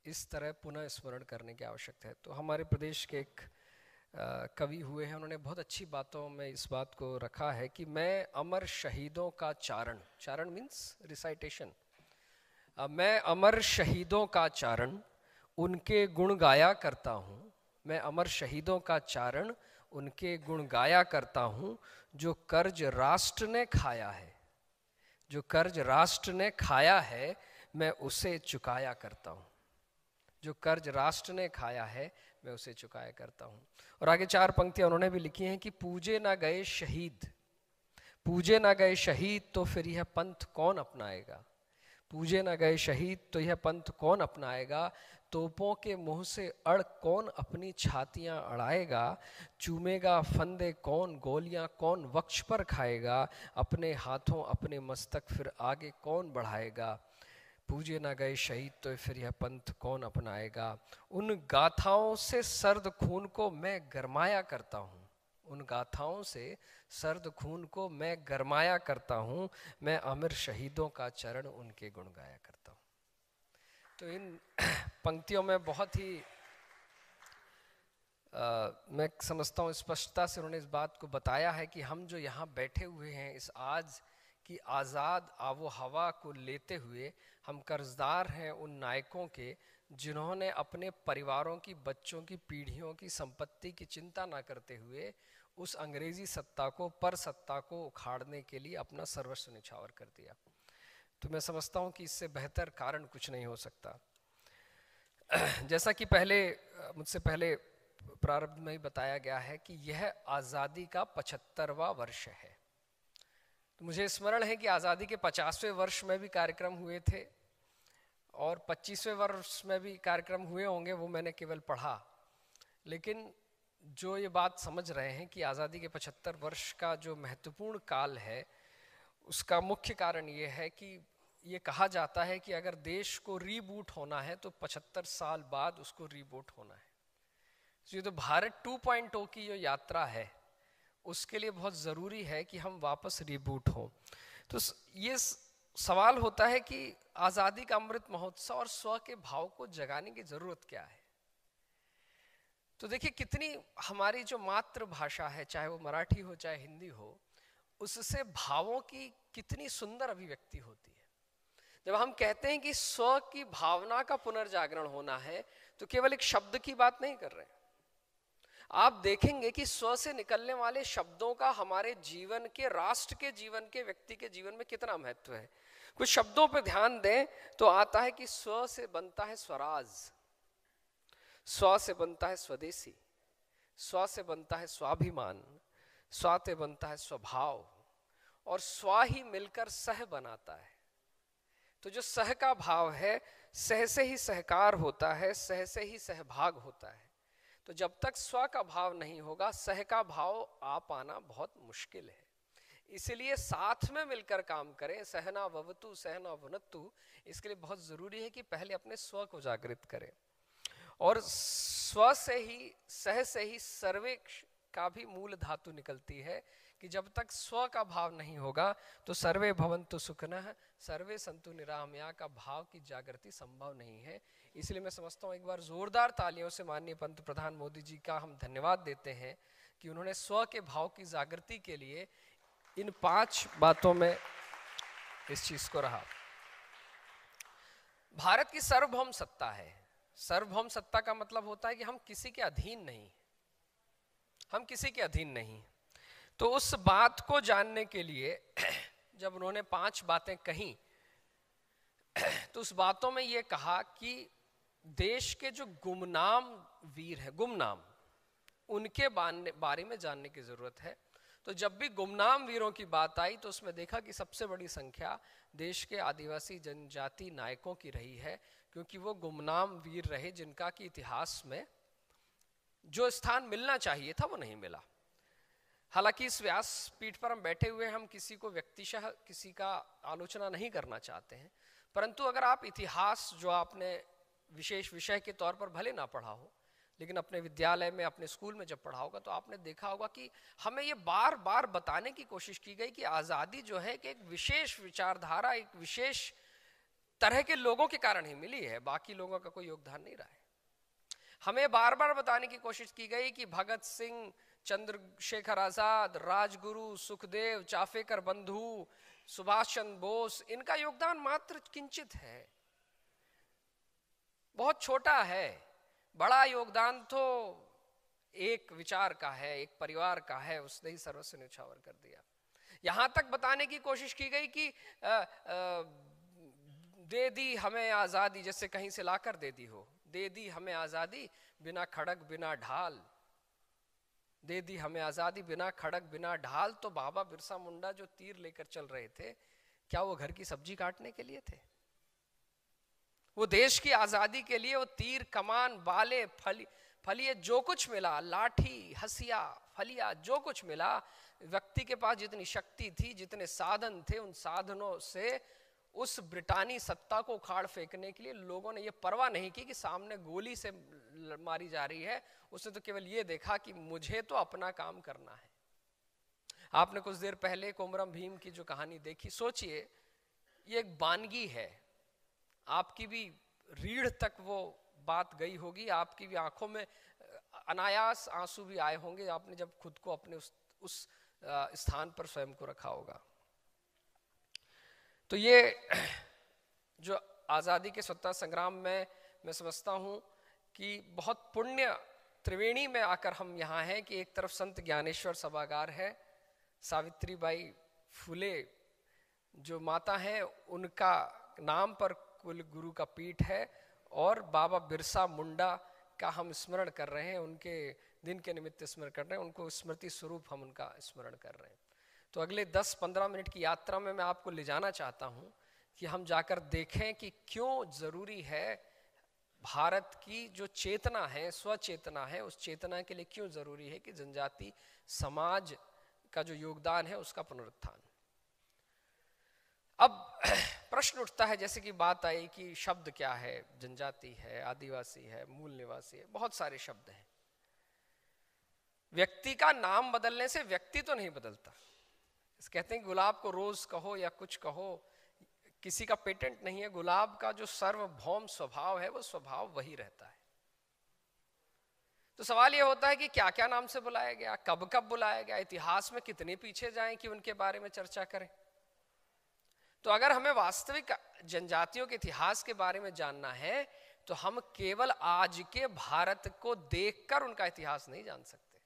इस तरह पुनः स्मरण करने की आवश्यकता है। तो हमारे प्रदेश के एक कवि हुए हैं, उन्होंने बहुत अच्छी बातों में इस बात को रखा है कि मैं अमर शहीदों का चारण, चारण मीन्स रिसाइटेशन, मैं अमर शहीदों का चारण उनके गुण गाया करता हूँ। मैं अमर शहीदों का चारण उनके गुण गाया करता हूँ, जो कर्ज राष्ट्र ने खाया है, जो कर्ज राष्ट्र ने खाया है मैं उसे चुकाया करता हूँ, जो कर्ज राष्ट्र ने खाया है मैं उसे चुकाया करता हूँ। और आगे 4 पंक्तियां उन्होंने भी लिखी हैं कि पूजे ना गए शहीद, पूजे ना गए शहीद तो फिर यह पंथ कौन अपनाएगा, पूजे ना गए शहीद तो यह पंथ कौन अपनाएगा, तोपों के मुंह से अड़ कौन अपनी छातियां अड़ाएगा, चूमेगा फंदे कौन, गोलियां कौन वक्ष पर खाएगा, अपने हाथों अपने मस्तक फिर आगे कौन बढ़ाएगा, पूजे ना गए शहीद तो फिर यह पंथ कौन अपनाएगा। उन गाथाओं से सर्द खून को मैं गरमाया करता हूँ, उन गाथाओं से सर्द खून को मैं गरमाया करता हूँ, मैं अमर शहीदों का चरण उनके गुण गाया करता हूँ। तो इन पंक्तियों में बहुत ही मैं समझता हूँ स्पष्टता से उन्होंने इस बात को बताया है कि हम जो यहाँ बैठे हुए हैं इस आज की आज़ाद आबो हवा को लेते हुए, हम कर्जदार हैं उन नायकों के जिन्होंने अपने परिवारों की, बच्चों की, पीढ़ियों की संपत्ति की चिंता ना करते हुए उस अंग्रेजी सत्ता को, पर सत्ता को उखाड़ने के लिए अपना सर्वस्व निछावर कर दिया। तो मैं समझता हूँ कि इससे बेहतर कारण कुछ नहीं हो सकता। जैसा कि मुझसे पहले प्रारंभ में ही बताया गया है कि यह आज़ादी का 75वां वर्ष है। तो मुझे स्मरण है कि आज़ादी के 50वें वर्ष में भी कार्यक्रम हुए थे और 25वें वर्ष में भी कार्यक्रम हुए होंगे, वो मैंने केवल पढ़ा। लेकिन जो ये बात समझ रहे हैं कि आज़ादी के 75 वर्ष का जो महत्वपूर्ण काल है, उसका मुख्य कारण ये है कि ये कहा जाता है कि अगर देश को रीबूट होना है तो 75 साल बाद उसको रीबूट होना है। तो ये तो भारत 2.0 की जो यात्रा है उसके लिए बहुत ज़रूरी है कि हम वापस रीबूट हों। तो ये सवाल होता है कि आज़ादी का अमृत महोत्सव और स्व के भाव को जगाने की ज़रूरत क्या है। तो देखिए कितनी हमारी जो मातृभाषा है, चाहे वो मराठी हो चाहे हिंदी हो, उससे भावों की कितनी सुंदर अभिव्यक्ति होती है। जब हम कहते हैं कि स्व की भावना का पुनर्जागरण होना है तो केवल एक शब्द की बात नहीं कर रहे हैं। आप देखेंगे कि स्व से निकलने वाले शब्दों का हमारे जीवन के, राष्ट्र के जीवन के, व्यक्ति के जीवन में कितना महत्व है। कुछ शब्दों पर ध्यान दें तो आता है कि स्व से बनता है स्वराज, स्व से बनता है स्वदेशी, स्व से बनता है स्वाभिमान, स्व से बनता है स्वभाव, और स्व ही मिलकर सह बनाता है। तो जो सह का भाव है, सह से ही सहकार होता है, सह से ही सहभाग होता है। तो जब तक स्व का भाव नहीं होगा, सह का भाव आ पाना बहुत मुश्किल है। इसलिए साथ में मिलकर काम करें, सहना भवतु सहना भुनक्तु। इसके लिए बहुत जरूरी है कि पहले अपने स्व को जागृत करें, और स्व से ही, सह से ही सर्वे का भी मूल धातु निकलती है कि जब तक स्व का भाव नहीं होगा तो सर्वे भवन्तु सुखिनः सर्वे सन्तु निरामया का भाव की जागृति संभव नहीं है। इसलिए मैं समझता हूँ एक बार जोरदार तालियों से माननीय पंत प्रधान मोदी जी का हम धन्यवाद देते हैं कि उन्होंने स्व के भाव की जागृति के लिए इन 5 बातों में इस चीज को रहा। भारत की सार्वभौम सत्ता है। सार्वभौम सत्ता का मतलब होता है कि हम किसी के अधीन नहीं, हम किसी के अधीन नहीं। तो उस बात को जानने के लिए जब उन्होंने 5 बातें कही तो उस बातों में ये कहा कि देश के जो गुमनाम वीर हैं, गुमनाम, उनके बारे में जानने की जरूरत है। तो जब भी गुमनाम वीरों की बात आई तो उसमें देखा कि सबसे बड़ी संख्या देश के आदिवासी जनजाति नायकों की रही है, क्योंकि वो गुमनाम वीर रहे जिनका कि इतिहास में जो स्थान मिलना चाहिए था वो नहीं मिला। हालांकि इस व्यास पीठ पर हम बैठे हुए, हम किसी को व्यक्तिशः किसी का आलोचना नहीं करना चाहते हैं, परंतु अगर आप इतिहास जो आपने विशेष विषय के तौर पर भले ना पढ़ा हो, लेकिन अपने विद्यालय में, अपने स्कूल में जब पढ़ा होगा तो आपने देखा होगा कि हमें ये बार बार बताने की कोशिश की गई कि आज़ादी जो है कि एक विशेष विचारधारा, एक विशेष तरह के लोगों के कारण ही मिली है, बाकी लोगों का कोई योगदान नहीं रहा है। हमें बार बार बताने की कोशिश की गई कि भगत सिंह, चंद्रशेखर आजाद, राजगुरु, सुखदेव, चाफेकर बंधु, सुभाष चंद्र बोस, इनका योगदान मात्र किंचित है, बहुत छोटा है। बड़ा योगदान तो एक विचार का है, एक परिवार का है, उसने ही सर्वस्व न्यौछावर कर दिया। यहां तक बताने की कोशिश की गई कि दे दी हमें आजादी, जैसे कहीं से लाकर दे दी हो, दे दी हमें आजादी बिना खड़ग बिना ढाल, दे दी हमें आजादी बिना खड़ग बिना ढाल। तो बाबा बिरसा मुंडा जो तीर लेकर चल रहे थे, क्या वो घर की सब्जी काटने के लिए थे? वो देश की आजादी के लिए वो तीर, कमान, बाले, फलिए जो कुछ मिला, लाठी, हसिया, फलिया, जो कुछ मिला, व्यक्ति के पास जितनी शक्ति थी, जितने साधन थे, उन साधनों से उस ब्रिटानी सत्ता को उखाड़ फेंकने के लिए लोगों ने ये परवाह नहीं की कि सामने गोली से मारी जा रही है। उसने तो केवल ये देखा कि मुझे तो अपना काम करना है। आपने कुछ देर पहले कोमरम भीम की जो कहानी देखी, सोचिए ये एक बानगी है, आपकी भी रीढ़ तक वो बात गई होगी, आपकी भी आंखों में अनायास आंसू भी आए होंगे, आपने जब खुद को अपने उस स्थान पर स्वयं को रखा होगा। तो ये जो आज़ादी के स्वतंत्रता संग्राम में मैं समझता हूँ कि बहुत पुण्य त्रिवेणी में आकर हम यहाँ हैं कि एक तरफ संत ज्ञानेश्वर सभागार है, सावित्रीबाई फुले जो माता हैं उनका नाम पर कुल गुरु का पीठ है, और बाबा बिरसा मुंडा का हम स्मरण कर रहे हैं, उनके दिन के निमित्त स्मरण कर रहे हैं, उनको स्मृति स्वरूप हम उनका स्मरण कर रहे हैं। तो अगले 10-15 मिनट की यात्रा में मैं आपको ले जाना चाहता हूं कि हम जाकर देखें कि क्यों जरूरी है भारत की जो चेतना है, स्वचेतना है, उस चेतना के लिए क्यों जरूरी है कि जनजाति समाज का जो योगदान है उसका पुनरुत्थान। अब प्रश्न उठता है, जैसे कि बात आई कि शब्द क्या है, जनजाति है, आदिवासी है, मूल निवासी है, बहुत सारे शब्द हैं। व्यक्ति का नाम बदलने से व्यक्ति तो नहीं बदलता। कहते हैं गुलाब को रोज कहो या कुछ कहो, किसी का पेटेंट नहीं है। गुलाब का जो सार्वभौम स्वभाव है वो स्वभाव वही रहता है। तो सवाल ये होता है कि क्या क्या नाम से बुलाया गया, कब कब बुलाया गया, इतिहास में कितने पीछे जाएं कि उनके बारे में चर्चा करें। तो अगर हमें वास्तविक जनजातियों के इतिहास के बारे में जानना है तो हम केवल आज के भारत को देखकर उनका इतिहास नहीं जान सकते।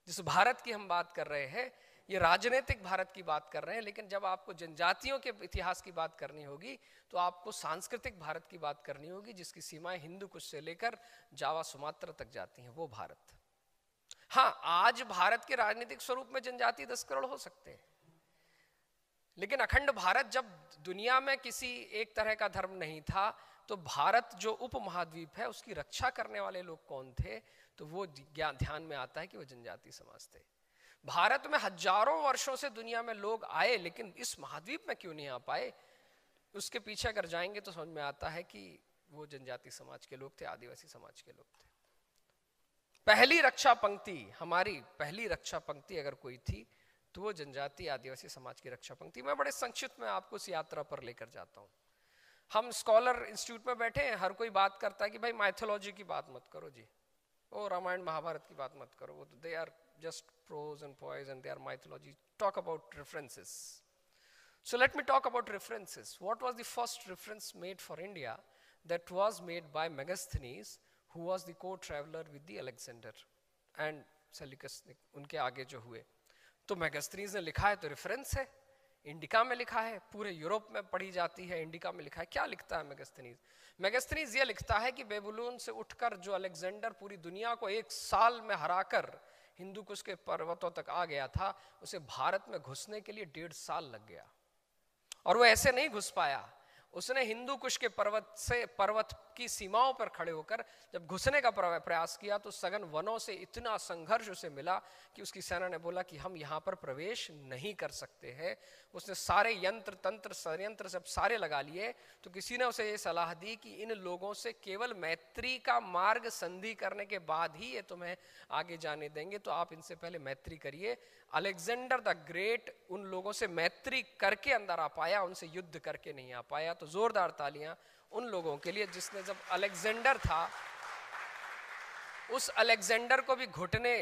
जिस भारत की हम बात कर रहे हैं ये राजनीतिक भारत की बात कर रहे हैं, लेकिन जब आपको जनजातियों के इतिहास की बात करनी होगी तो आपको सांस्कृतिक भारत की बात करनी होगी, जिसकी सीमाएं हिंदू कुश से लेकर जावा सुमात्रा तक जाती हैं, वो भारत। हाँ, आज भारत के राजनीतिक स्वरूप में जनजाति 10 करोड़ हो सकते हैं, लेकिन अखंड भारत जब दुनिया में किसी एक तरह का धर्म नहीं था, तो भारत जो उपमहाद्वीप है उसकी रक्षा करने वाले लोग कौन थे? तो वो ध्यान में आता है कि वो जनजाति समाज थे। भारत में हजारों वर्षों से दुनिया में लोग आए, लेकिन इस महाद्वीप में क्यों नहीं आ पाए? उसके पीछे अगर जाएंगे तो समझ में आता है कि वो जनजाति समाज के लोग थे, आदिवासी समाज के लोग थे। पहली रक्षा पंक्ति, हमारी पहली रक्षा पंक्ति अगर कोई थी तो वो जनजाति आदिवासी समाज की रक्षा पंक्ति। मैं बड़े संक्षिप्त में आपको इस यात्रा पर लेकर जाता हूँ। हम स्कॉलर इंस्टीट्यूट में बैठे हैं, हर कोई बात करता है कि भाई माइथोलॉजी की बात मत करो जी, ओ रामायण महाभारत की बात मत करो, वो तो they are just prose and poise and their mythology. Talk about references. So let me talk about references. What was the first reference made for India? That was made by Megasthenes, who was the co-traveler with the Alexander and Seleucus, उनके आगे जो हुए। तो मेगास्थनीज ने लिखा है तो reference है, इंडिका में लिखा है, पूरे यूरोप में पढ़ी जाती है, इंडिका में लिखा है। क्या लिखता है मेगास्थनीज? मेगास्थनीज ये लिखता है कि बेबीलोन से उठकर जो अलेक्जेंडर पूरी दुनिया को 1 साल में हराकर हिंदू कुश के पर्वतों तक आ गया था, उसे भारत में घुसने के लिए 1.5 साल लग गया। और वो ऐसे नहीं घुस पाया, उसने हिंदू कुश के पर्वत की सीमाओं पर खड़े होकर जब घुसने का प्रयास किया तो सघन वनों से इतना संघर्ष उसे मिला कि उसकी सेना ने बोला कि हम यहाँ पर प्रवेश नहीं कर सकते हैं। उसने सारे यंत्र तंत्र षड्यंत्र सब सारे लगा लिए, तो किसी ने उसे ये सलाह दी कि इन लोगों से केवल मैत्री का मार्ग संधि करने के बाद ही ये तुम्हें आगे जाने देंगे, तो आप इनसे पहले मैत्री करिए। अलेक्जेंडर द ग्रेट उन लोगों से मैत्री करके अंदर आ पाया, उनसे युद्ध करके नहीं आ पाया। तो जोरदार तालियां उन लोगों के लिए जिसने, जब अलेक्जेंडर था उस अलेक्जेंडर को भी घुटने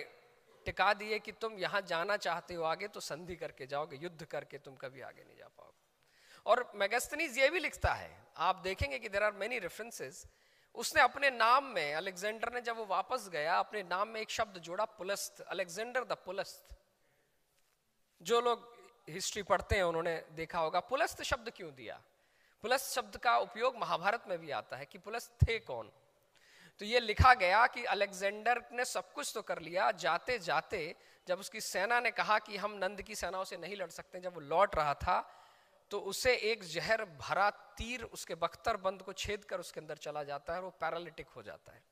टिका दिए कि तुम यहां जाना चाहते हो आगे तो संधि करके जाओगे, युद्ध करके तुम कभी आगे नहीं जा पाओगे। और मेगास्थनीज ये भी लिखता है, आप देखेंगे कि देयर आर मेनी रेफरेंसेस, उसने अपने नाम में, अलेक्जेंडर ने जब वो वापस गया अपने नाम में एक शब्द जोड़ा, पुलस्त, अलेक्जेंडर द पुलस्त। जो लोग हिस्ट्री पढ़ते हैं उन्होंने देखा होगा पुलस्त शब्द क्यों दिया। पुलस्त शब्द का उपयोग महाभारत में भी आता है कि पुलस्त थे कौन। तो ये लिखा गया कि अलेक्जेंडर ने सब कुछ तो कर लिया, जाते जाते जब उसकी सेना ने कहा कि हम नंद की सेनाओं से नहीं लड़ सकते, जब वो लौट रहा था तो उसे एक जहर भरा तीर उसके बख्तर बंद को छेद कर उसके अंदर चला जाता है और वो पैरालिटिक हो जाता है।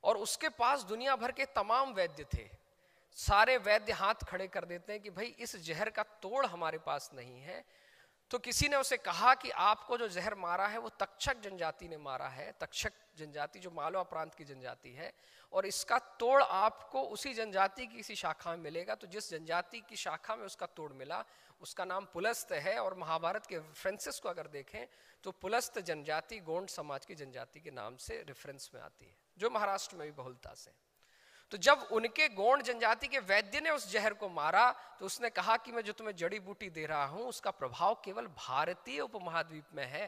और उसके पास दुनिया भर के तमाम वैद्य थे, सारे वैद्य हाथ खड़े कर देते हैं कि भाई इस जहर का तोड़ हमारे पास नहीं है। तो किसी ने उसे कहा कि आपको जो जहर मारा है वो तक्षक जनजाति ने मारा है, तक्षक जनजाति जो मालवा प्रांत की जनजाति है, और इसका तोड़ आपको उसी जनजाति की किसी शाखा में मिलेगा। तो जिस जनजाति की शाखा में उसका तोड़ मिला उसका नाम पुलस्त है। और महाभारत के रेफरेंसेस को अगर देखें तो पुलस्त जनजाति गोंड समाज की जनजाति के नाम से रेफरेंस में आती है, जो महाराष्ट्र में भी बहुलता से। तो जब उनके गोंड जनजाति के वैद्य ने उस जहर को मारा तो उसने कहा कि मैं जो तुम्हें जड़ी बूटी दे रहा हूं उसका प्रभाव केवल भारतीय उपमहाद्वीप में है,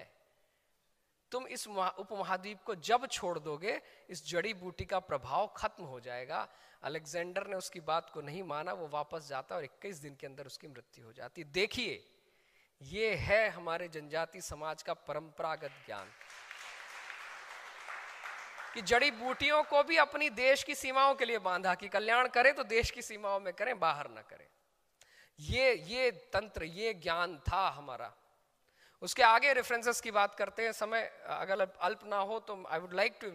तुम इस उपमहाद्वीप को जब छोड़ दोगे इस जड़ी बूटी का प्रभाव खत्म हो जाएगा। अलेक्जेंडर ने उसकी बात को नहीं माना, वो वापस जाता और 21 दिन के अंदर उसकी मृत्यु हो जाती। देखिए ये है हमारे जनजाति समाज का परंपरागत ज्ञान कि जड़ी बूटियों को भी अपनी देश की सीमाओं के लिए बांधा कि कल्याण करें तो देश की सीमाओं में करें, बाहर ना करें। ये तंत्र, ये ज्ञान था हमारा। उसके आगे रेफरेंसेस की बात करते हैं, समय अगर अल्प ना हो तो आई वुड लाइक टू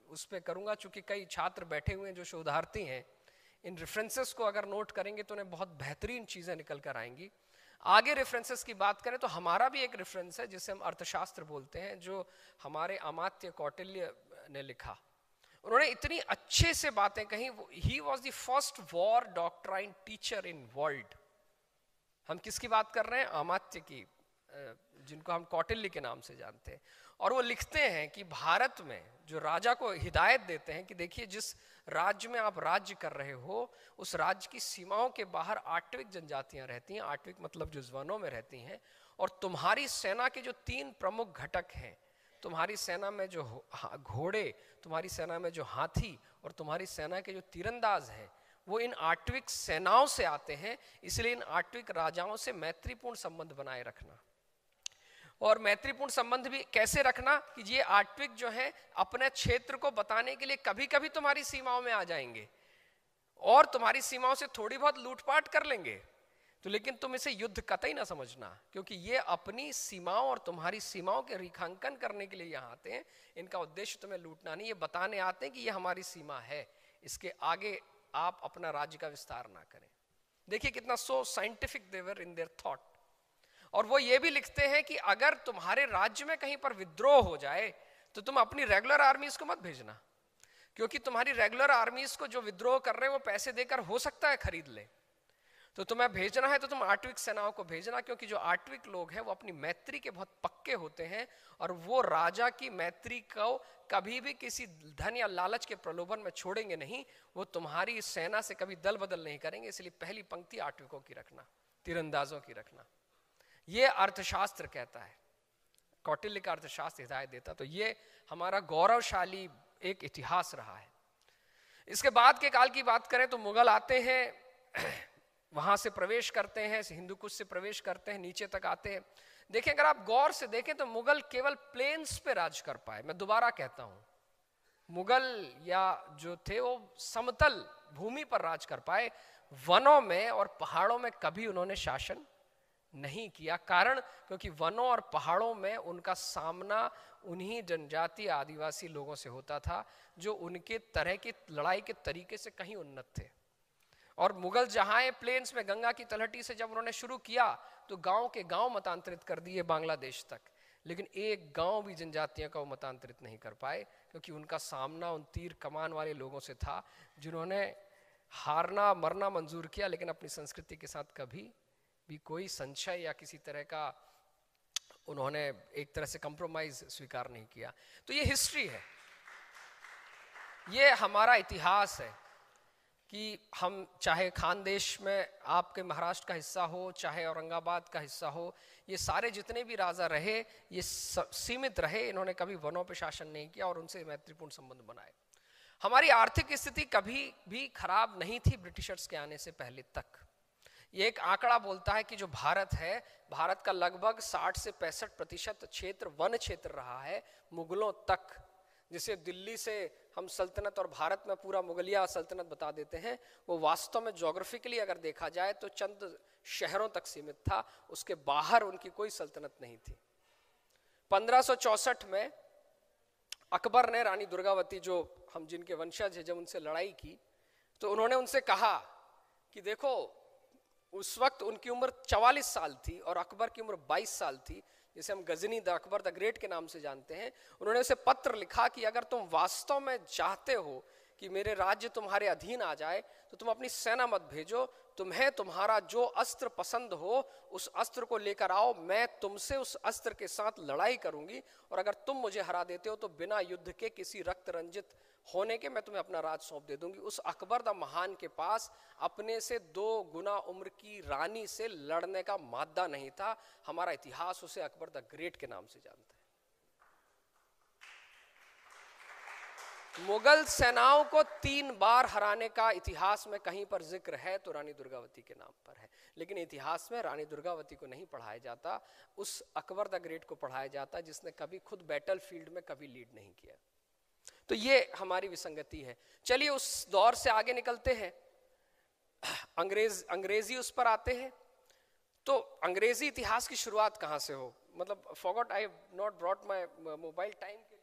उस पर करूंगा, चूंकि कई छात्र बैठे हुए हैं जो शोधार्थी हैं, इन रेफरेंसेस को अगर नोट करेंगे तो उन्हें बहुत बेहतरीन चीजें निकल कर आएंगी। आगे रेफरेंसेस की बात करें तो हमारा भी एक रेफरेंस है जिसे हम अर्थशास्त्र बोलते हैं, जो हमारे अमात्य कौटिल्य ने लिखा। उन्होंने इतनी अच्छे से बातें कही, he was the first war doctrine teacher in world. हम किसकी बात कर रहे हैं? अमात्य की, जिनको हम कौटिल्य के नाम से जानते हैं। और वो लिखते हैं कि भारत में जो राजा को हिदायत देते हैं कि देखिए जिस राज्य में आप राज्य कर रहे हो उस राज्य की सीमाओं के बाहर आट्विक जनजातियां रहती हैं, आट्विक मतलब जो वनों में रहती हैं, और तुम्हारी सेना के जो 3 प्रमुख घटक हैं, तुम्हारी सेना में जो घोड़े, तुम्हारी सेना में जो हाथी और तुम्हारी सेना के जो तीरंदाज हैं, वो इन आट्विक सेनाओं से आते हैं। इसलिए इन आट्विक राजाओं से मैत्रीपूर्ण संबंध बनाए रखना। और मैत्रीपूर्ण संबंध भी कैसे रखना कि ये आट्विक जो है अपने क्षेत्र को बताने के लिए कभी कभी तुम्हारी सीमाओं में आ जाएंगे और तुम्हारी सीमाओं से थोड़ी बहुत लूटपाट कर लेंगे, तो लेकिन तुम इसे युद्ध कतई ना समझना, क्योंकि ये अपनी सीमाओं और तुम्हारी सीमाओं के रेखांकन करने के लिए यहाँ आते हैं। इनका उद्देश्य तुम्हें लूटना नहीं, ये बताने आते हैं कि ये हमारी सीमा है, इसके आगे आप अपना राज्य का विस्तार ना करें। देखिए कितना सो scientific they were in their thought. और वो ये भी लिखते हैं कि अगर तुम्हारे राज्य में कहीं पर विद्रोह हो जाए तो तुम अपनी रेगुलर आर्मीज को मत भेजना, क्योंकि तुम्हारी रेगुलर आर्मीज को जो विद्रोह कर रहे हैं वो पैसे देकर हो सकता है खरीद ले। तो तुम्हें भेजना है तो तुम आट्विक सेनाओं को भेजना, क्योंकि जो आट्विक लोग हैं वो अपनी मैत्री के बहुत पक्के होते हैं और वो राजा की मैत्री को कभी भी किसी धन या लालच के प्रलोभन में छोड़ेंगे नहीं, वो तुम्हारी सेना से कभी दल बदल नहीं करेंगे। इसलिए पहली पंक्ति आट्विकों की रखना, तीरंदाजों की रखना। ये अर्थशास्त्र कहता है, कौटिल्य का अर्थशास्त्र हिदायत देता। तो ये हमारा गौरवशाली एक इतिहास रहा है। इसके बाद के काल की बात करें तो मुगल आते हैं, वहां से प्रवेश करते हैं, हिंदू कुश से प्रवेश करते हैं, नीचे तक आते हैं। देखें अगर आप गौर से देखें तो मुगल केवल प्लेन्स पे राज कर पाए। मैं दोबारा कहता हूं, मुगल या जो थे वो समतल भूमि पर राज कर पाए, वनों में और पहाड़ों में कभी उन्होंने शासन नहीं किया। कारण क्योंकि वनों और पहाड़ों में उनका सामना उन्हीं जनजातीय आदिवासी लोगों से होता था जो उनके तरह की लड़ाई के तरीके से कहीं उन्नत थे। और मुगल जहां प्लेन्स में गंगा की तलहटी से जब उन्होंने शुरू किया तो गांव के गांव मतांतरित कर दिए बांग्लादेश तक, लेकिन एक गांव भी जनजातियों का वो मतांतरित नहीं कर पाए क्योंकि उनका सामना उन तीर कमान वाले लोगों से था जिन्होंने हारना मरना मंजूर किया लेकिन अपनी संस्कृति के साथ कभी भी कोई संशय या किसी तरह का उन्होंने एक तरह से कंप्रोमाइज स्वीकार नहीं किया। तो ये हिस्ट्री है, ये हमारा इतिहास है कि हम चाहे खानदेश में आपके महाराष्ट्र का हिस्सा हो, चाहे औरंगाबाद का हिस्सा हो, ये सारे जितने भी राजा रहे ये सीमित रहे, इन्होंने कभी वनों पे शासन नहीं किया और उनसे मैत्रीपूर्ण संबंध बनाए। हमारी आर्थिक स्थिति कभी भी खराब नहीं थी ब्रिटिशर्स के आने से पहले तक। ये एक आंकड़ा बोलता है कि जो भारत है, भारत का लगभग 60 से 65% क्षेत्र वन क्षेत्र रहा है मुगलों तक, जिसे दिल्ली से हम सल्तनत और भारत में पूरा मुगलिया सल्तनत बता देते हैं, वो वास्तव में ज्योग्राफिकली अगर देखा जाए तो चंद शहरों तक सीमित था, उसके बाहर उनकी कोई सल्तनत नहीं थी। 1564 में अकबर ने रानी दुर्गावती, जो हम जिनके वंशज हैं, जब उनसे लड़ाई की तो उन्होंने उनसे कहा कि देखो उस वक्त उनकी उम्र 44 साल थी और अकबर की उम्र 22 साल थी, जिसे हम Ghazni the Akbar the Great के नाम से जानते हैं। उन्होंने उसे पत्र लिखा कि अगर तुम वास्तव में चाहते हो कि मेरे राज्य तुम्हारे अधीन आ जाए तो तुम अपनी सेना मत भेजो, तुम्हें तुम्हारा जो अस्त्र पसंद हो उस अस्त्र को लेकर आओ, मैं तुमसे उस अस्त्र के साथ लड़ाई करूंगी और अगर तुम मुझे हरा देते हो तो बिना युद्ध के किसी रक्त रंजित होने के मैं तुम्हें अपना राज सौंप दे दूंगी। उस अकबर द महान के पास अपने से 2 गुना उम्र की रानी से लड़ने का मादा नहीं था। हमारा इतिहास उसे अकबर द ग्रेट के नाम से जानता है। मुगल सेनाओं को 3 बार हराने का इतिहास में कहीं पर जिक्र है तो रानी दुर्गावती के नाम पर है, लेकिन इतिहास में रानी दुर्गावती को नहीं पढ़ाया जाता, उस अकबर द ग्रेट को पढ़ाया जाता जिसने कभी खुद बैटल फील्ड में कभी लीड नहीं किया। तो ये हमारी विसंगति है। चलिए उस दौर से आगे निकलते हैं, अंग्रेजी उस पर आते हैं। तो अंग्रेजी इतिहास की शुरुआत कहां से हो, मतलब forgot I have not brought my mobile time के लिए।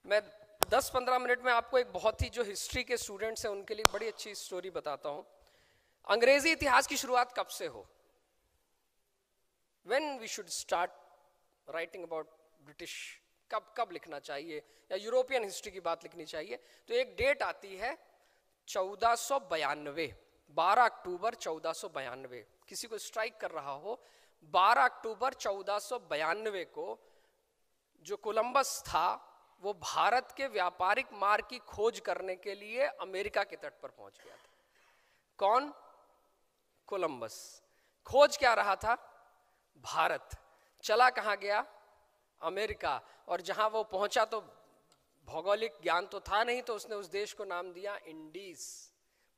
मैं 10-15 मिनट में आपको एक बहुत ही जो हिस्ट्री के स्टूडेंट्स हैं उनके लिए बड़ी अच्छी स्टोरी बताता हूं। अंग्रेजी इतिहास की शुरुआत कब से हो, when we should start writing about British, कब लिखना चाहिए या यूरोपियन हिस्ट्री की बात लिखनी चाहिए, तो एक डेट आती है 1492, 12 अक्टूबर 1492। किसी को स्ट्राइक कर रहा हो, 12 अक्टूबर 1492 को जो कोलंबस था वो भारत के व्यापारिक मार्ग की खोज करने के लिए अमेरिका के तट पर पहुंच गया था। कौन? कोलंबस। खोज क्या रहा था? भारत। चला कहां गया? अमेरिका। और जहां वो पहुंचा तो भौगोलिक ज्ञान तो था नहीं, तो उसने उस देश को नाम दिया इंडीज,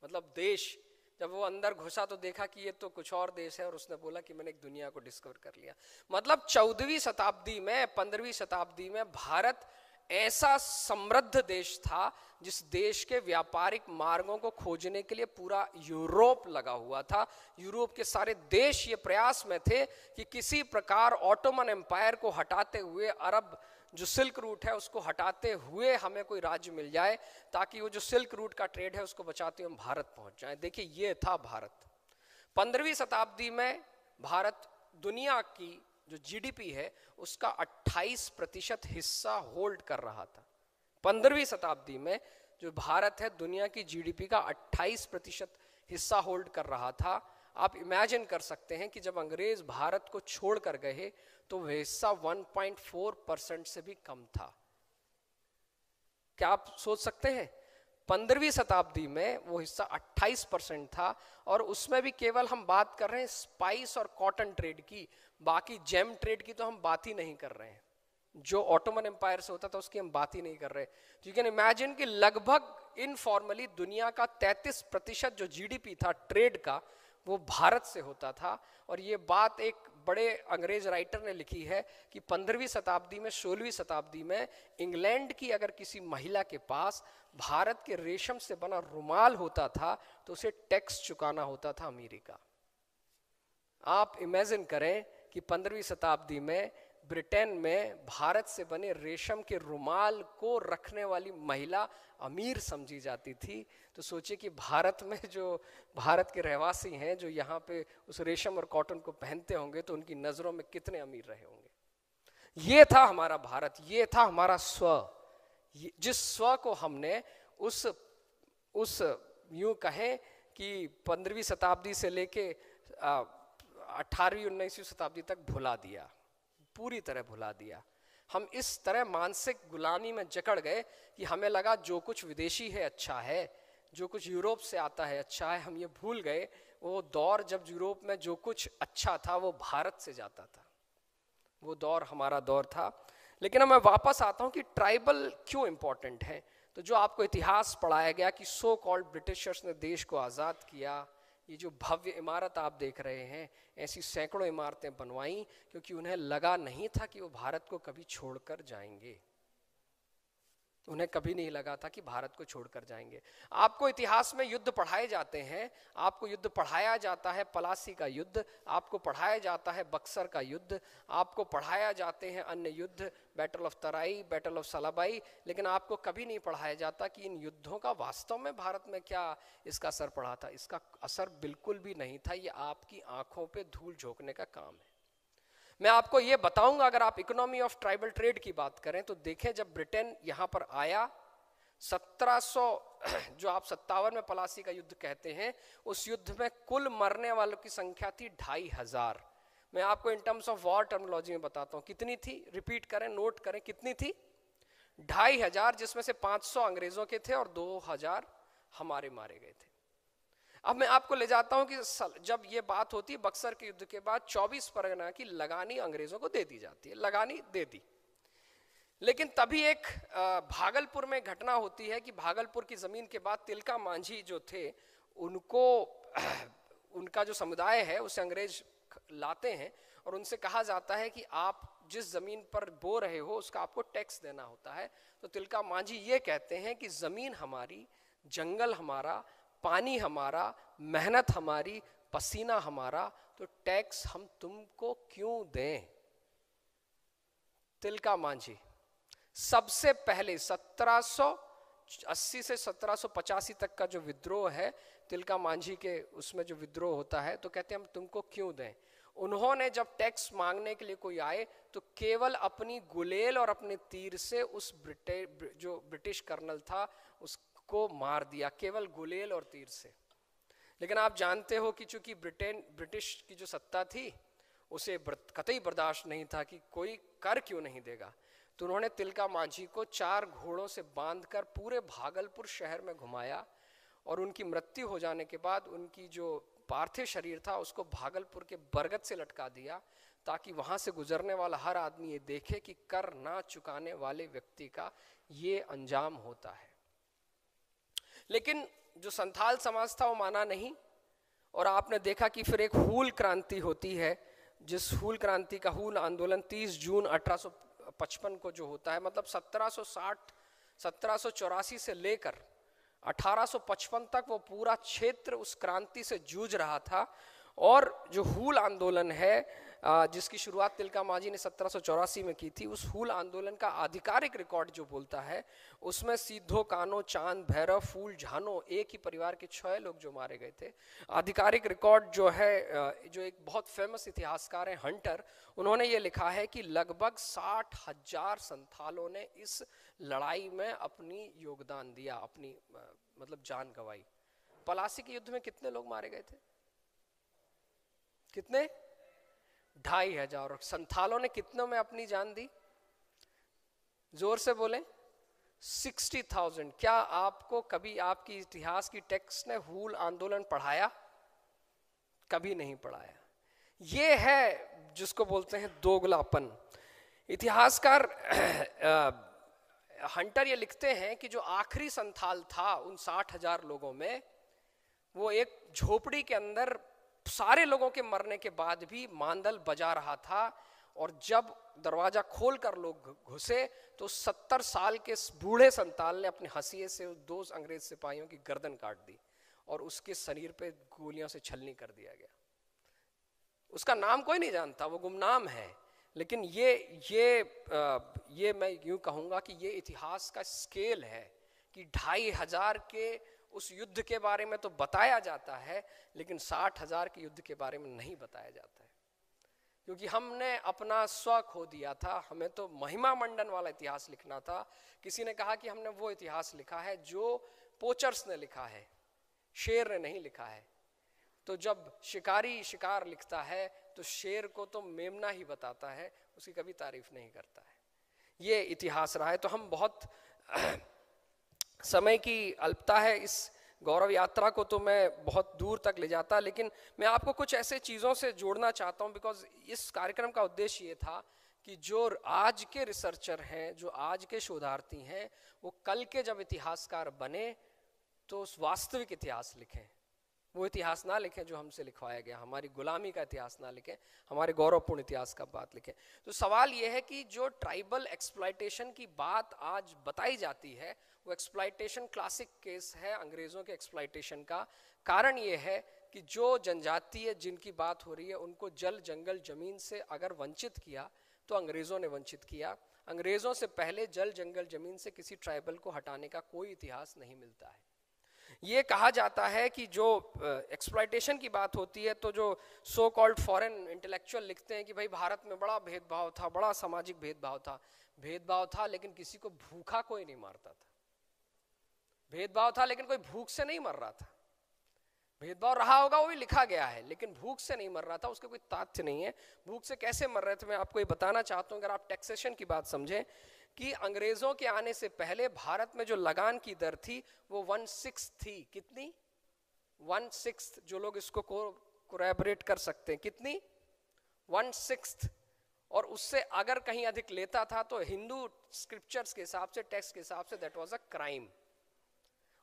मतलब देश। जब वो अंदर घुसा तो देखा कि ये तो कुछ और देश है और उसने बोला कि मैंने एक दुनिया को डिस्कवर कर लिया। मतलब 14वीं शताब्दी में, 15वीं शताब्दी में भारत ऐसा समृद्ध देश था जिस देश के व्यापारिक मार्गों को खोजने के लिए पूरा यूरोप लगा हुआ था। यूरोप के सारे देश ये प्रयास में थे कि किसी प्रकार ऑटोमन एम्पायर को हटाते हुए, अरब जो सिल्क रूट है उसको हटाते हुए हमें कोई राज्य मिल जाए ताकि वो जो सिल्क रूट का ट्रेड है उसको बचाते हुए हम भारत पहुंच जाए। देखिए ये था भारत। 15वीं शताब्दी में भारत दुनिया की जो जीडीपी है उसका 28% हिस्सा होल्ड कर रहा था। 15वीं शताब्दी में जो भारत है दुनिया की जीडीपी का 28% हिस्सा होल्ड कर रहा था। आप इमेजिन कर सकते हैं कि जब अंग्रेज भारत को छोड़ कर गए तो वह हिस्सा 1.4% से भी कम था। क्या आप सोच सकते हैं? 15वीं शताब्दी में वो हिस्सा 28% था और उसमें भी केवल हम बात कर रहे हैं स्पाइस और कॉटन ट्रेड की, बाकी जेम ट्रेड की तो हम बात ही नहीं कर रहे हैं। जो ऑटोमन एम्पायर से होता था उसकी हम बात ही नहीं कर रहे। यू कैन इमेजिन कि लगभग इनफॉर्मली दुनिया का 33% जो जीडीपी था ट्रेड का वो भारत से होता था। और ये बात एक बड़े अंग्रेज राइटर ने लिखी है कि 15वीं शताब्दी में 16वीं शताब्दी में इंग्लैंड की अगर किसी महिला के पास भारत के रेशम से बना रुमाल होता था तो उसे टैक्स चुकाना होता था अमेरिका। आप इमेजिन करें कि 15वीं शताब्दी में ब्रिटेन में भारत से बने रेशम के रुमाल को रखने वाली महिला अमीर समझी जाती थी। तो सोचिए कि भारत में जो भारत के रहवासी हैं जो यहाँ पे उस रेशम और कॉटन को पहनते होंगे तो उनकी नजरों में कितने अमीर रहे होंगे। ये था हमारा भारत, ये था हमारा स्व, जिस स्व को हमने उस यूं कहें कि 15वीं शताब्दी से लेके 18वीं 19वीं शताब्दी तक भुला दिया, पूरी तरह भुला दिया। हम इस तरह मानसिक गुलामी में जकड़ गए कि हमें लगा जो कुछ विदेशी है अच्छा है, जो कुछ यूरोप से आता है अच्छा है। हम ये भूल गए वो दौर जब यूरोप में जो कुछ अच्छा था वो भारत से जाता था, वो दौर हमारा दौर था। लेकिन अब मैं वापस आता हूँ कि ट्राइबल क्यों इंपॉर्टेंट है। तो जो आपको इतिहास पढ़ाया गया कि सो कॉल्ड ब्रिटिशर्स ने देश को आज़ाद किया, ये जो भव्य इमारत आप देख रहे हैं, ऐसी सैकड़ों इमारतें बनवाई क्योंकि उन्हें लगा नहीं था कि वो भारत को कभी छोड़कर जाएंगे। उन्हें कभी नहीं लगा था कि भारत को छोड़कर जाएंगे। आपको इतिहास में युद्ध पढ़ाए जाते हैं, आपको युद्ध पढ़ाया जाता है, पलासी का युद्ध आपको पढ़ाया जाता है, बक्सर का युद्ध आपको पढ़ाया जाते हैं, अन्य युद्ध, battle of Tarai, battle of Salbai, लेकिन आपको कभी नहीं पढ़ाया जाता कि इन युद्धों का वास्तव में भारत में क्या इसका असर पड़ा था। इसका असर बिल्कुल भी नहीं था, ये आपकी आंखों पे धूल झोंकने का काम है। मैं आपको ये बताऊंगा, अगर आप इकोनॉमी ऑफ ट्राइबल ट्रेड की बात करें तो देखें जब ब्रिटेन यहां पर आया 1700 जो आप 57 में पलासी का युद्ध कहते हैं, उस युद्ध में कुल मरने वालों की संख्या थी 2500। मैं आपको in terms of war terminology में बताता हूं कितनी थी, रिपीट करें, नोट करें, कितनी थी? 2500, जिसमें से 500 अंग्रेजों के थे और 2000 हमारे मारे गए थे। अब मैं आपको ले जाता हूं कि जब ये बात होती है बक्सर के युद्ध के बाद 24 परगना की लगानी अंग्रेजों को दे दी जाती है, लगानी दे दी। लेकिन तभी एक भागलपुर में घटना होती है कि भागलपुर की जमीन के बाद तिलका मांझी जो थे उनको उनका जो समुदाय है उसे अंग्रेज लाते हैं और उनसे कहा जाता है कि आप जिस जमीन पर बो रहे हो उसका आपको टैक्स देना होता है। तो तिलका मांझी ये कहते हैं कि जमीन हमारी, जंगल हमारा, पानी हमारा, मेहनत हमारी, पसीना हमारा, तो टैक्स हम तुमको क्यों दें। तिलका मांझी सबसे पहले 1780 से 1785 तक का जो विद्रोह है, तिलका मांझी के उसमें जो विद्रोह होता है, तो कहते हैं हम तुमको क्यों दें। उन्होंने जब टैक्स मांगने के लिए कोई आए तो केवल अपनी गुलेल और अपने तीर से उस जो ब्रिटिश कर्नल था उसको मार दिया, केवल गुलेल और तीर से। लेकिन आप जानते हो कि चूंकि ब्रिटिश की जो सत्ता थी उसे कतई बर्दाश्त नहीं था कि कोई कर क्यों नहीं देगा, तो उन्होंने तिलका मांझी को 4 घोड़ों से बांधकर पूरे भागलपुर शहर में घुमाया और उनकी मृत्यु हो जाने के बाद उनकी जो पार्थिव शरीर था उसको भागलपुर के बरगद से लटका दिया ताकि वहां से गुजरने वाला हर आदमी ये देखे कि कर ना चुकाने वाले व्यक्ति का ये अंजाम होता है। लेकिन जो संथाल समाज था वो माना नहीं और आपने देखा कि फिर एक हूल क्रांति होती है, जिस हूल क्रांति का हूल आंदोलन 30 जून 1855 को जो होता है, मतलब 1784 से लेकर 1855 तक वो पूरा क्षेत्र उस क्रांति से जूझ रहा था। और जो हूल आंदोलन है जिसकी शुरुआत तिलका मांझी ने 1784 में की थी, उस हूल आंदोलन का आधिकारिक रिकॉर्ड जो बोलता है उसमें सीधो, कानो, चांद, भैरव, फूल, झानो, एक ही परिवार के 6 लोग जो मारे गए थे। आधिकारिक रिकॉर्ड जो है, जो एक बहुत फेमस इतिहासकार हैं हंटर, उन्होंने ये लिखा है कि लगभग 60,000 संथालों ने इस लड़ाई में अपनी योगदान दिया, अपनी मतलब जान गंवाई। पलासी के युद्ध में कितने लोग मारे गए थे? कितने? 2500। और संथालों ने कितनों में अपनी जान दी? जोर से बोले। 60,000। क्या आपको कभी आपकी इतिहास की टेक्स्ट ने हूल आंदोलन पढ़ाया? कभी नहीं पढ़ाया। ये है जिसको बोलते हैं दोगलापन। इतिहासकार हंटर ये लिखते हैं कि जो आखिरी संथाल था उन 60,000 लोगों में, वो एक झोपड़ी के अंदर सारे लोगों के मरने के बाद भी मांदल बजा रहा था, और जब दरवाजा खोलकर लोग घुसे तो 70 साल के बूढ़े संताल ने अपने हंसिए से 2 अंग्रेज सिपाहियों की गर्दन काट दी और उसके शरीर पे गोलियों से छलनी कर दिया गया। उसका नाम कोई नहीं जानता, वो गुमनाम है, लेकिन ये मैं यूं कहूंगा कि ये इतिहास का स्केल है कि 2500 के उस युद्ध के बारे में तो बताया जाता है, लेकिन 60,000 के युद्ध के बारे में नहीं बताया जाता है, क्योंकि हमने अपना स्व खो दिया था। हमें तो महिमा मंडन वाला इतिहास लिखना था। किसी ने कहा कि हमने वो इतिहास लिखा है जो पोचर्स ने लिखा है, शेर ने नहीं लिखा है। तो जब शिकारी शिकार लिखता है तो शेर को तो मेमना ही बताता है, उसकी कभी तारीफ नहीं करता है। ये इतिहास रहा है। तो हम बहुत समय की अल्पता है, इस गौरव यात्रा को तो मैं बहुत दूर तक ले जाता, लेकिन मैं आपको कुछ ऐसे चीज़ों से जोड़ना चाहता हूँ, बिकॉज इस कार्यक्रम का उद्देश्य ये था कि जो आज के रिसर्चर हैं, जो आज के शोधार्थी हैं, वो कल के जब इतिहासकार बने तो वास्तविक इतिहास लिखें। वो इतिहास ना लिखें जो हमसे लिखवाया गया, हमारी गुलामी का इतिहास ना लिखें, हमारे गौरवपूर्ण इतिहास का बात लिखें। तो सवाल ये है कि जो ट्राइबल एक्सप्लॉयटेशन की बात आज बताई जाती है, वो एक्सप्लॉयटेशन क्लासिक केस है अंग्रेज़ों के एक्सप्लॉयटेशन का। कारण ये है कि जो जनजातीय जिनकी बात हो रही है, उनको जल जंगल जमीन से अगर वंचित किया तो अंग्रेज़ों ने वंचित किया। अंग्रेज़ों से पहले जल जंगल जमीन से किसी ट्राइबल को हटाने का कोई इतिहास नहीं मिलता है। ये कहा जाता है कि जो एक्सप्लॉयटेशन की बात होती है तो जो सो कॉल्ड फॉरेन इंटेलेक्चुअल लिखते हैं कि भाई भारत में बड़ा भेदभाव था, बड़ा सामाजिक भेदभाव था, लेकिन किसी को भूखा कोई नहीं मारता था। भेदभाव था लेकिन कोई भूख से नहीं मर रहा था। भेदभाव रहा होगा, वो भी लिखा गया है, लेकिन भूख से नहीं मर रहा था, उसके कोई तथ्य नहीं है। भूख से कैसे मर रहे थे मैं आपको ये बताना चाहता हूँ। अगर आप टैक्सेशन की बात समझें कि अंग्रेजों के आने से पहले भारत में जो लगान की दर थी वो 1/6 थी। कितनी? 1/6। जो लोग इसको कोरैबोरेट कर सकते हैं, कितनी? 1/6। और उससे अगर कहीं अधिक लेता था तो हिंदू स्क्रिप्चर्स के हिसाब से, टेक्स्ट के हिसाब say that was a crime.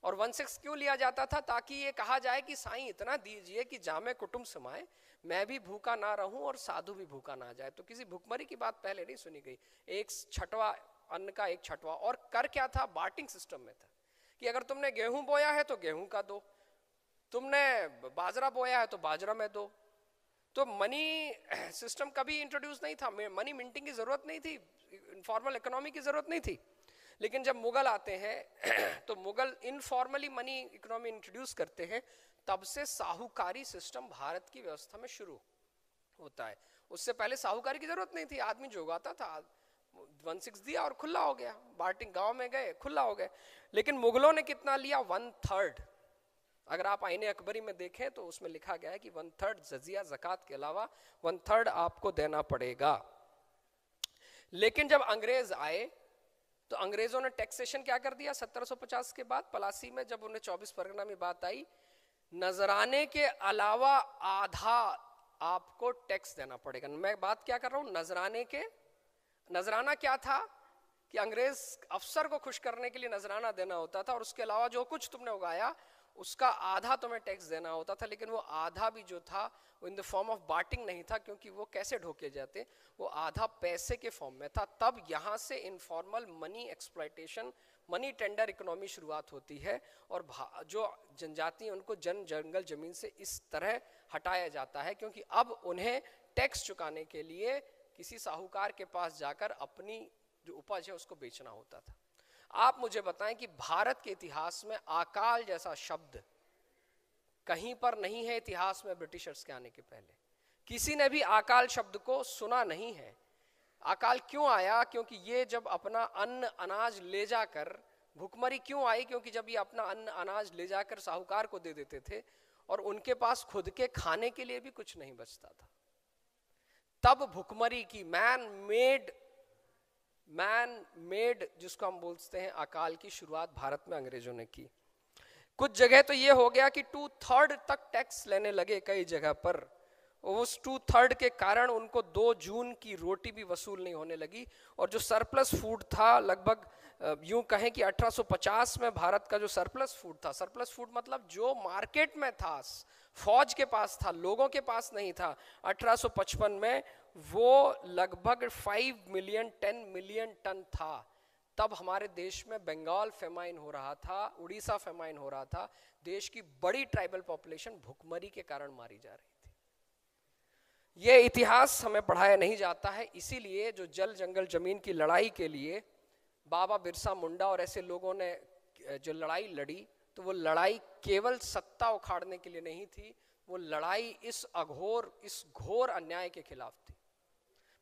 और 1/6 क्यों लिया जाता था? ताकि ये कहा जाए कि साईं इतना दीजिए कि जामे कुटुंब समाए, मैं भी भूखा ना रहूं और साधु भी भूखा ना जाए। तो किसी भूखमरी की बात पहले नहीं सुनी गई। 1/6 अन्न का 1/6। और कर क्या था? बार्टिंग सिस्टम में था कि अगर तुमने गेहूं बोया है तो गेहूं का दो, तुमने बाजरा बोया है तो बाजरा में दो। तो मनी सिस्टम कभी इंट्रोड्यूस नहीं था, मनी मिंटिंग की जरूरत नहीं थी, इनफॉर्मल इकोनॉमी की जरूरत नहीं थी। लेकिन जब मुगल आते हैं तो Mughal informally money economy introduce करते हैं, तब से साहूकारी सिस्टम भारत की व्यवस्था में शुरू होता है। उससे पहले साहूकारी की जरूरत नहीं थी, आदमी जो उगाता था 1/6 दिया और खुला हो गया। बार्टिंग गांव में गए, खुला हो गए। लेकिन मुगलों ने कितना लिया? 1/3। अगर आप आईने अकबरी में देखें तो उसमें लिखा गया है कि 1/3 जजिया ज़कात के अलावा 1/3 आपको देना पड़ेगा। लेकिन जब अंग्रेज आए तो अंग्रेजों ने टैक्सेशन क्या कर दिया? 1750 के बाद पलासी में जब उन्हें 24 परगना में बात आई, नजराने के अलावा आधा आपको टैक्स देना पड़ेगा। मैं बात क्या कर रहा हूं? नजराने के। नजराना क्या था कि अंग्रेज अफसर को खुश करने के लिए नजराना देना होता था, और उसके अलावा जो कुछ तुमने उगाया उसका आधा तुम्हें टैक्स देना होता था। लेकिन वो आधा भी जो था वो in the form of barter नहीं था, क्योंकि वो कैसे ढोके जाते, वो आधा पैसे के फॉर्म में था। तब यहाँ से informal money exploitation, money tender economy शुरुआत होती है, और जो जनजाति उनको जंगल जमीन से इस तरह हटाया जाता है, क्योंकि अब उन्हें टैक्स चुकाने के लिए किसी साहूकार के पास जाकर अपनी जो उपज है उसको बेचना होता था। आप मुझे बताएं कि भारत के इतिहास में अकाल जैसा शब्द कहीं पर नहीं है। इतिहास में ब्रिटिशर्स के आने के पहले किसी ने भी अकाल शब्द को सुना नहीं है। अकाल क्यों आया? क्योंकि ये जब अपना अन्न अनाज ले जाकर, भुखमरी क्यों आई? क्योंकि जब ये अपना अन्न अनाज ले जाकर साहूकार को दे देते थे और उनके पास खुद के खाने के लिए भी कुछ नहीं बचता था, तब भुखमरी की मैन मेड जिसको हम बोलते हैं अकाल की शुरुआत भारत में अंग्रेजों ने की। कुछ जगह तो ये हो गया कि 2/3 तक टैक्स लेने लगे कई जगह पर, उस 2/3 के कारण उनको 2 जून की रोटी भी वसूल नहीं होने लगी। और जो सरप्लस फूड था, लगभग यूं कहें कि 1850 में भारत का जो सरप्लस फूड था, सरप्लस फूड मतलब जो मार्केट में था, फौज के पास था, लोगों के पास नहीं था, 1855 में वो लगभग 5 मिलियन 10 मिलियन टन था। तब हमारे देश में बंगाल फेमाइन हो रहा था, उड़ीसा फेमाइन हो रहा था, देश की बड़ी ट्राइबल पॉपुलेशन भुखमरी के कारण मारी जा रही थी। ये इतिहास हमें पढ़ाया नहीं जाता है, इसीलिए जो जल जंगल जमीन की लड़ाई के लिए बाबा बिरसा मुंडा और ऐसे लोगों ने जो लड़ाई लड़ी, तो वो लड़ाई केवल सत्ता उखाड़ने के लिए नहीं थी, वो लड़ाई इस घोर अन्याय के खिलाफ थी।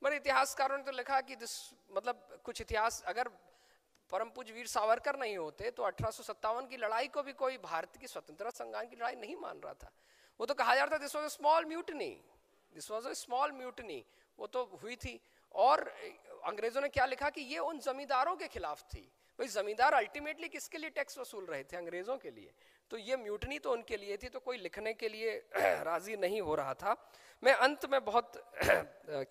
मेरे इतिहासकारों ने तो लिखा कि मतलब कुछ इतिहास, अगर परम पूज्य वीर सावरकर नहीं होते तो 1857 की लड़ाई को भी कोई भारत की स्वतंत्रता संग्राम की लड़ाई नहीं मान रहा था। वो तो कहा जा रहा था this was a small mutiny, this was a small mutiny, वो तो हुई थी। और अंग्रेजों ने क्या लिखा कि ये उन जमींदारों के खिलाफ थी। भाई जमींदार अल्टीमेटली किसके लिए टैक्स वसूल रहे थे? अंग्रेजों के लिए। तो ये म्यूटनी तो उनके लिए थी, तो कोई लिखने के लिए राजी नहीं हो रहा था। मैं अंत में बहुत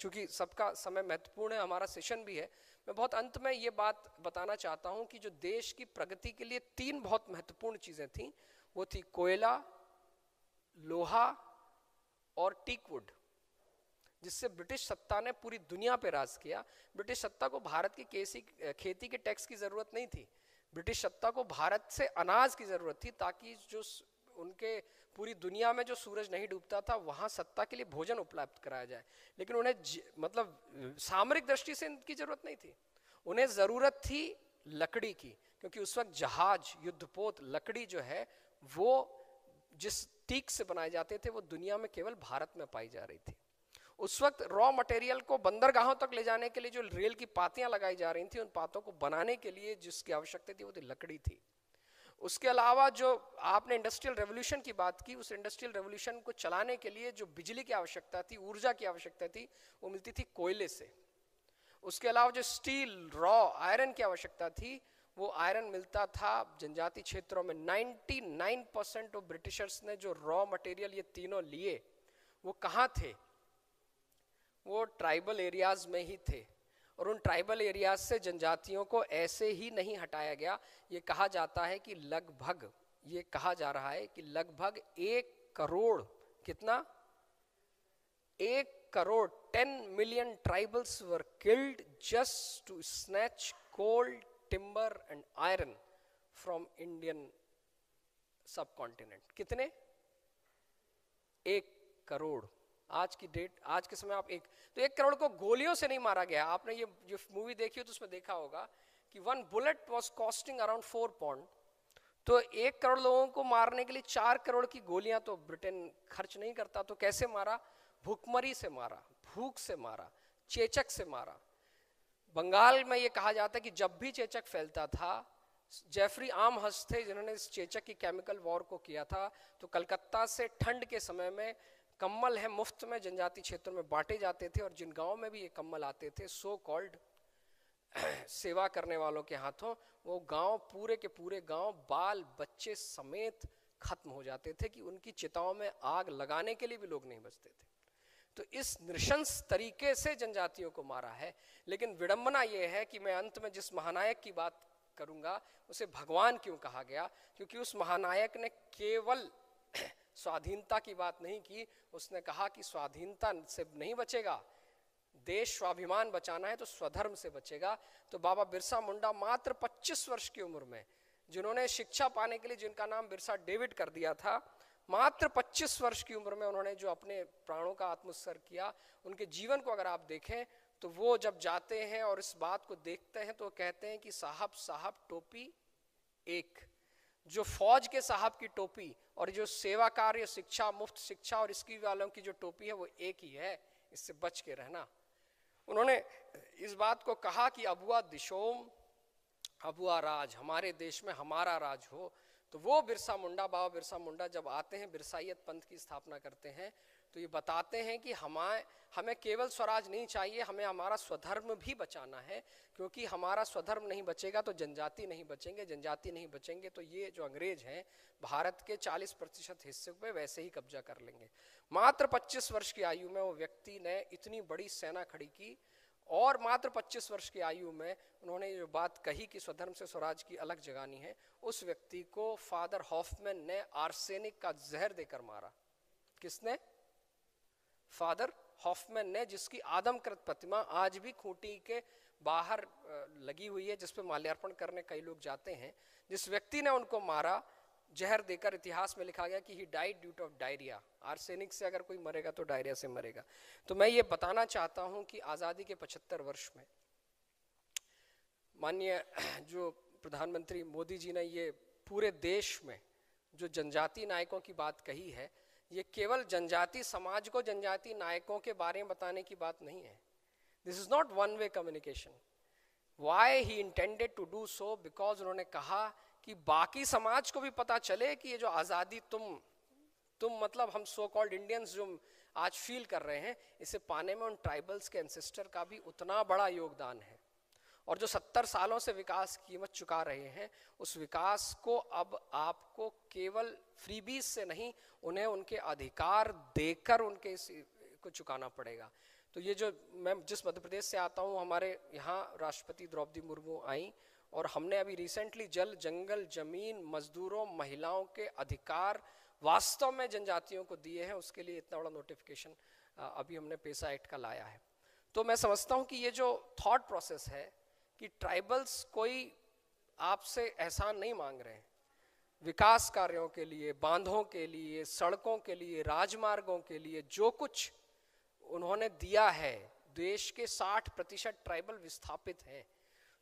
चूंकि सबका समय महत्वपूर्ण है, हमारा सेशन भी है, मैं बहुत अंत में ये बात बताना चाहता हूं कि जो देश की प्रगति के लिए 3 बहुत महत्वपूर्ण चीजें थी, वो थी कोयला, लोहा और टीकवुड, जिससे ब्रिटिश सत्ता ने पूरी दुनिया पे राज किया। ब्रिटिश सत्ता को भारत की खेती के टैक्स की जरूरत नहीं थी, ब्रिटिश सत्ता को भारत से अनाज की जरूरत थी, ताकि जो उनके पूरी दुनिया में जो सूरज नहीं डूबता था वहां सत्ता के लिए भोजन उपलब्ध कराया जाए। लेकिन उन्हें मतलब सामरिक दृष्टि से इनकी जरूरत नहीं थी, उन्हें जरूरत थी लकड़ी की, क्योंकि उस वक्त जहाज, युद्धपोत, लकड़ी जो है वो जिस टीक से बनाए जाते थे वो दुनिया में केवल भारत में पाई जा रही थी। उस वक्त रॉ मटेरियल को बंदरगाहों तक ले जाने के लिए जो रेल की पातियां लगाई जा रही थी, उन पातों को बनाने के लिए जिसकी आवश्यकता थी वो थी लकड़ी थी। उसके अलावा जो आपने इंडस्ट्रियल रेवोल्यूशन की बात की, उस इंडस्ट्रियल रेवोल्यूशन को चलाने के लिए जो बिजली की आवश्यकता थी, ऊर्जा की आवश्यकता थी, वो मिलती थी कोयले से। उसके अलावा जो स्टील, रॉ आयरन की आवश्यकता थी, वो आयरन मिलता था जनजातीय क्षेत्रों में। 99% ऑफ ब्रिटिशर्स ने जो रॉ मटेरियल ये तीनों लिए, वो कहाँ थे? वो ट्राइबल एरियाज में ही थे। और उन ट्राइबल एरियाज से जनजातियों को ऐसे ही नहीं हटाया गया। ये कहा जाता है कि लगभग, ये कहा जा रहा है कि लगभग 1 करोड़, कितना? 1 crore 10 million tribals were killed just to snatch coal, timber and iron from Indian subcontinent. कितने? 1 करोड़। आज की डेट, आज के समय आप तो 1 करोड़ को गोलियों से नहीं मारा गया। आपने ये मूवी देखी हो तो उसमें देखा होगा कि 1 bullet was costing around 4 pound. तो 1 करोड़ लोगों को मारने के लिए 4 करोड़ की गोलियां तो ब्रिटेन खर्च नहीं करता। तो कैसे मारा? भूखमरी से मारा, भूख से मारा, चेचक से मारा। बंगाल में ये कहा जाता है कि जब भी चेचक फैलता था, जेफरी आमहर्स्ट थे जिन्होंने इस चेचक की केमिकल वॉर को किया था, तो कलकत्ता से ठंड के समय में कम्बल है मुफ्त में जनजातीय क्षेत्रों में बांटे जाते थे। और जिन गांव में भी ये कम्बल आते थे, सो कॉल्ड सेवा करने वालों के हाथों, वो गांव, पूरे के पूरे गांव बाल बच्चे समेत खत्म हो जाते थे कि उनकी चिताओं में आग लगाने के लिए भी लोग नहीं बचते थे। तो इस नृशंस तरीके से जनजातियों को मारा है। लेकिन विडंबना यह है कि मैं अंत में जिस महानायक की बात करूंगा उसे भगवान क्यों कहा गया? क्योंकि उस महानायक ने केवल स्वाधीनता की बात नहीं की, उसने कहा कि स्वाधीनता से नहीं बचेगा, देश स्वाभिमान बचाना है तो स्वधर्म से बचेगा। तो बाबा बिरसा मुंडा मात्र 25 वर्ष की उम्र में, जिन्होंने शिक्षा पाने के लिए जिनका नाम बिरसा डेविड कर दिया था, मात्र 25 वर्ष की उम्र में उन्होंने जो अपने प्राणों का आत्मोत्सर्ग किया, उनके जीवन को अगर आप देखें तो वो जब जाते हैं और इस बात को देखते हैं तो कहते हैं कि साहब साहब टोपी एक, जो फौज के साहब की टोपी और जो सेवा कार्य, शिक्षा, मुफ्त शिक्षा और इसकी वालों की जो टोपी है वो एक ही है, इससे बच के रहना। उन्होंने इस बात को कहा कि अबुआ दिशोम, अबुआ राज, हमारे देश में हमारा राज हो। तो वो बिरसा मुंडा, बाबा बिरसा मुंडा जब आते हैं, बिरसाइयत पंथ की स्थापना करते हैं, तो ये बताते हैं कि हमें केवल स्वराज नहीं चाहिए, हमें हमारा स्वधर्म भी बचाना है, क्योंकि हमारा स्वधर्म नहीं बचेगा तो जनजाति नहीं बचेंगे, जनजाति नहीं बचेंगे तो ये जो अंग्रेज हैं भारत के 40% हिस्से पे वैसे ही कब्जा कर लेंगे। मात्र 25 वर्ष की आयु में वो व्यक्ति ने इतनी बड़ी सेना खड़ी की और मात्र 25 वर्ष की आयु में उन्होंने ये बात कही कि स्वधर्म से स्वराज की अलग जगानी है। उस व्यक्ति को फादर हॉफमैन ने आर्सेनिक का जहर देकर मारा। किसने? फादर हॉफमैन ने, जिसकी आदमकृत प्रतिमा आज भी खूंटी के बाहर लगी हुई है, जिस पे माल्यार्पण करने कई लोग जाते हैं। जिस व्यक्ति ने उनको मारा जहर देकर, इतिहास में लिखा गया कि he died due to diarrhoea. Arsenic से अगर कोई मरेगा तो डायरिया से मरेगा। तो मैं ये बताना चाहता हूं कि आज़ादी के 75 वर्ष में माननीय जो प्रधानमंत्री मोदी जी ने ये पूरे देश में जो जनजाति नायकों की बात कही है, ये केवल जनजाति समाज को जनजाति नायकों के बारे में बताने की बात नहीं है। This is not one way communication. Why he intended to do so? Because उन्होंने कहा कि बाकी समाज को भी पता चले कि ये जो आज़ादी तुम मतलब हम सो कॉल्ड इंडियंस जो आज फील कर रहे हैं, इसे पाने में उन ट्राइबल्स के एंसेस्टर का भी उतना बड़ा योगदान है। और जो 70 सालों से विकास की कीमत चुका रहे हैं, उस विकास को अब आपको केवल फ्रीबीज से नहीं, उन्हें उनके अधिकार देकर उनके को चुकाना पड़ेगा। तो ये जो मैं जिस मध्य प्रदेश से आता हूँ, हमारे यहाँ राष्ट्रपति द्रौपदी मुर्मू आई और हमने अभी रिसेंटली जल, जंगल, जमीन, मजदूरों, महिलाओं के अधिकार वास्तव में जनजातियों को दिए हैं। उसके लिए इतना बड़ा नोटिफिकेशन अभी हमने पेसा एक्ट का लाया है। तो मैं समझता हूँ कि ये जो थॉट प्रोसेस है कि ट्राइबल्स कोई आपसे एहसान नहीं मांग रहे हैं। विकास कार्यों के लिए, बांधों के लिए, सड़कों के लिए, राजमार्गों के लिए जो कुछ उन्होंने दिया है, देश के 60% ट्राइबल विस्थापित हैं।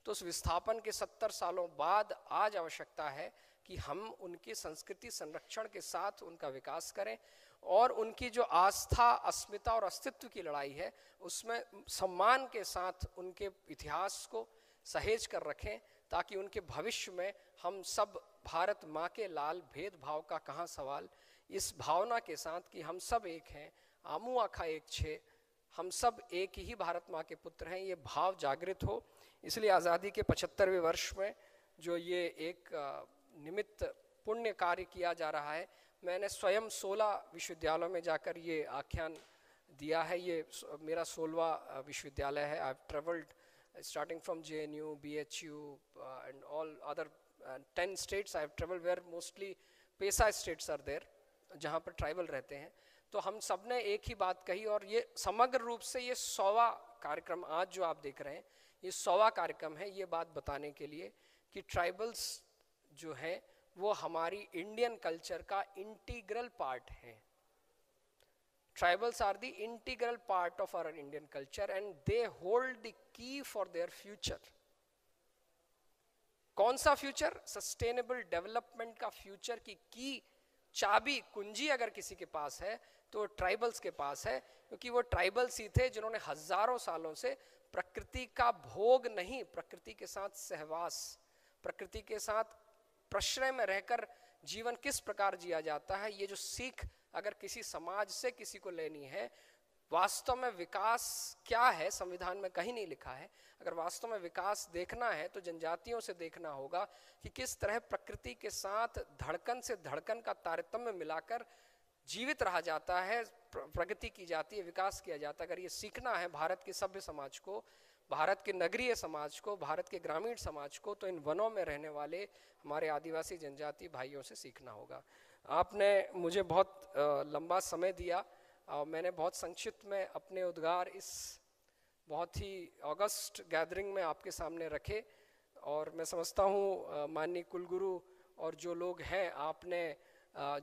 तो उस विस्थापन के 70 सालों बाद आज आवश्यकता है कि हम उनकी संस्कृति संरक्षण के साथ उनका विकास करें और उनकी जो आस्था, अस्मिता और अस्तित्व की लड़ाई है, उसमें सम्मान के साथ उनके इतिहास को सहेज कर रखें, ताकि उनके भविष्य में हम सब भारत माँ के लाल, भेदभाव का कहाँ सवाल, इस भावना के साथ कि हम सब एक हैं, आमू आखा एक छे, हम सब एक ही भारत माँ के पुत्र हैं, ये भाव जागृत हो। इसलिए आज़ादी के 75वें वर्ष में जो ये एक निमित्त पुण्य कार्य किया जा रहा है, मैंने स्वयं 16 विश्वविद्यालयों में जाकर ये आख्यान दिया है। ये मेरा 16वां विश्वविद्यालय है। I have travelled starting from JNU, BHU and all other 10 states I have traveled, where mostly PESA states are there, जहाँ पर ट्राइबल रहते हैं। तो हम सब ने एक ही बात कही और ये समग्र रूप से ये 100वां कार्यक्रम आज जो आप देख रहे हैं, ये 100वां कार्यक्रम है, ये बात बताने के लिए कि ट्राइबल्स जो हैं वो हमारी इंडियन कल्चर का इंटीग्रल पार्ट है। Tribals are the integral part of our Indian culture and they hold the key for their future. कौन सा फ्यूचर? सस्टेनेबल डेवलपमेंट का फ्यूचर की चाबी, कुंजी अगर किसी के पास है तो ट्राइबल्स के पास है, क्योंकि वो ट्राइबल्स ही थे जिन्होंने हजारों सालों से प्रकृति का भोग नहीं, प्रकृति के साथ सहवास, प्रकृति के साथ प्रश्रय में रहकर जीवन किस प्रकार जिया जाता है, ये जो सीख अगर किसी समाज से किसी को लेनी है, वास्तव में विकास क्या है संविधान में कहीं नहीं लिखा है। अगर वास्तव में विकास देखना है तो जनजातियों से देखना होगा कि किस तरह प्रकृति के साथ धड़कन से धड़कन का तारतम्य मिलाकर जीवित रहा जाता है, प्रगति की जाती है, विकास किया जाता है। अगर ये सीखना है भारत के सभ्य समाज को, भारत के नगरीय समाज को, भारत के ग्रामीण समाज को, तो इन वनों में रहने वाले हमारे आदिवासी जनजाति भाइयों से सीखना होगा। आपने मुझे बहुत लंबा समय दिया और मैंने बहुत संक्षिप्त में अपने उद्गार इस बहुत ही अगस्त गैदरिंग में आपके सामने रखे और मैं समझता हूँ माननीय कुलगुरु और जो लोग हैं, आपने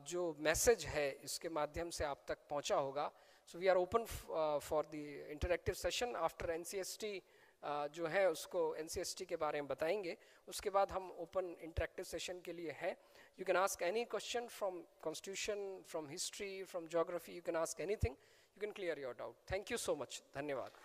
जो मैसेज है इसके माध्यम से आप तक पहुँचा होगा। So we are open for the interactive session after NCST जो है उसको NCST के बारे में बताएंगे, उसके बाद हम ओपन इंटरेक्टिव सेशन के लिए हैं। You can ask any question from constitution, from history, from geography, you can ask anything, you can clear your doubt. Thank you so much. धन्यवाद।